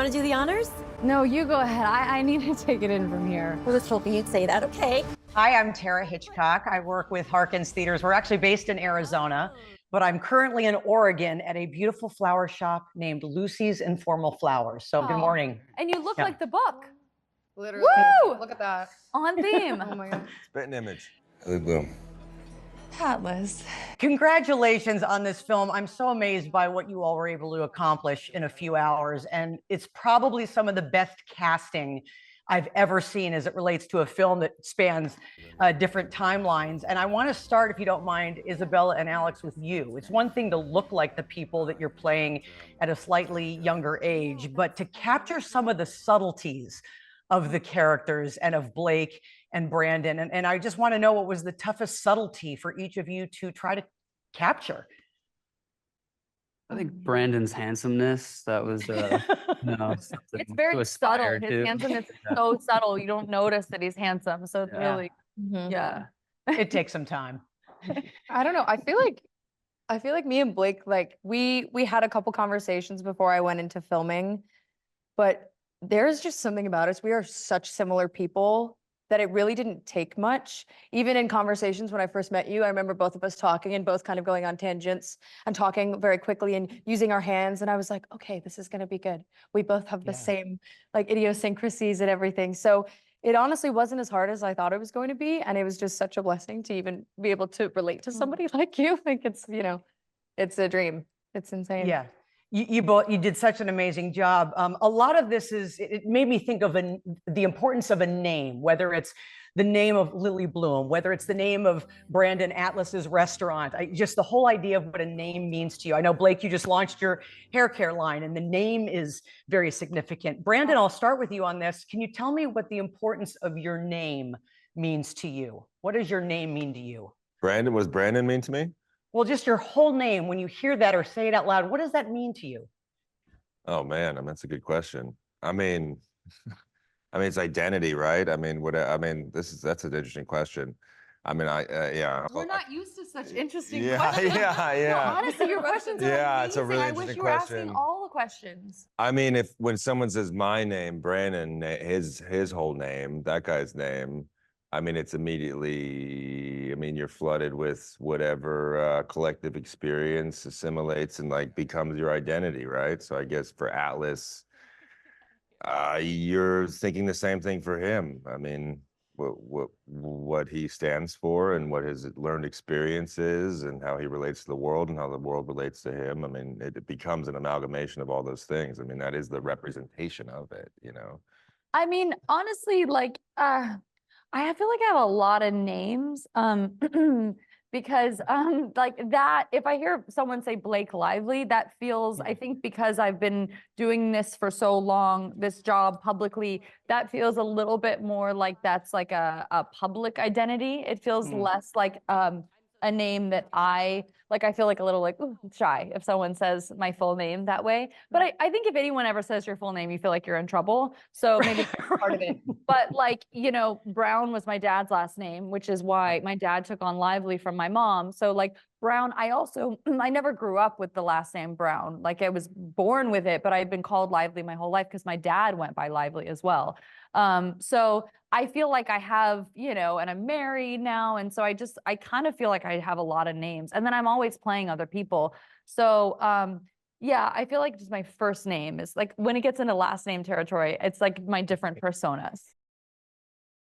to do the honors? No, you go ahead. I need to take it in from here. I was hoping you'd say that. Okay. Hi, I'm Tara Hitchcock. I work with Harkins Theaters. We're actually based in Arizona, but I'm currently in Oregon at a beautiful flower shop named Lucy's Informal Flowers. So good morning. And you look Yeah. like the book. Literally. Woo! Look at that. On theme. Oh my God. Spitting image. Lily Bloom. Atlas. Congratulations on this film. I'm so amazed by what you all were able to accomplish in a few hours. And it's probably some of the best casting I've ever seen as it relates to a film that spans different timelines. And I want to start, if you don't mind, Isabella and Alex, with you. It's one thing to look like the people that you're playing at a slightly younger age, but to capture some of the subtleties of the characters and of Blake and Brandon. And I just want to know what was the toughest subtlety for each of you to try to capture. I think Brandon's handsomeness, that was, It's very subtle. His handsomeness is so subtle. You don't notice that he's handsome. So it's really, yeah. It takes some time. I don't know. I feel like me and Blake, like we had a couple conversations before I went into filming, but there's just something about us. We are such similar people that it really didn't take much. Even in conversations when I first met you, I remember both of us talking and both kind of going on tangents and talking very quickly and using our hands. And I was like, okay, this is gonna be good. We both have the same like idiosyncrasies and everything. So it honestly wasn't as hard as I thought it was going to be. And it was just such a blessing to even be able to relate to somebody like you. Like it's, it's a dream. It's insane. Yeah. You did such an amazing job. A lot of this it made me think of the importance of a name, whether it's the name of Lily Bloom, whether it's the name of Brandon Atlas's restaurant, just the whole idea of what a name means to you. I know, Blake, you just launched your hair care line and the name is very significant. Brandon, I'll start with you on this. Can you tell me what the importance of your name means to you? What does your name mean to you? Brandon, was Brandon mean to me? Well, just your whole name, when you hear that or say it out loud, what does that mean to you? Oh man, that's a good question. I mean, it's identity, right? That's an interesting question. Yeah. We're not used to such interesting Yeah, questions. yeah. No, honestly, your questions are Yeah, it's a amazing. really I wish interesting you were asking question. all the questions. When someone says my name, Brandon, his whole name, that guy's name, it's immediately, you're flooded with whatever collective experience assimilates and like becomes your identity, right? So I guess for Atlas, you're thinking the same thing for him. What he stands for and what his learned experience is and how he relates to the world and how the world relates to him. It becomes an amalgamation of all those things. That is the representation of it, Honestly, I feel like I have a lot of names, because like that, if I hear someone say Blake Lively, that feels, I think because I've been doing this for so long, this job publicly, that feels a little bit more like that's like a public identity. It feels less like a name that I feel like a little like shy if someone says my full name that way. But I think if anyone ever says your full name, you feel like you're in trouble. So maybe that's part of it. But Brown was my dad's last name, which is why my dad took on Lively from my mom. So Brown, I never grew up with the last name Brown. I was born with it, but I've been called Lively my whole life because my dad went by Lively as well. So I feel like I have, and I'm married now. And so I kind of feel like I have a lot of names and then I'm always playing other people. So, yeah, I feel like just my first name is when it gets into last name territory, it's like my different personas.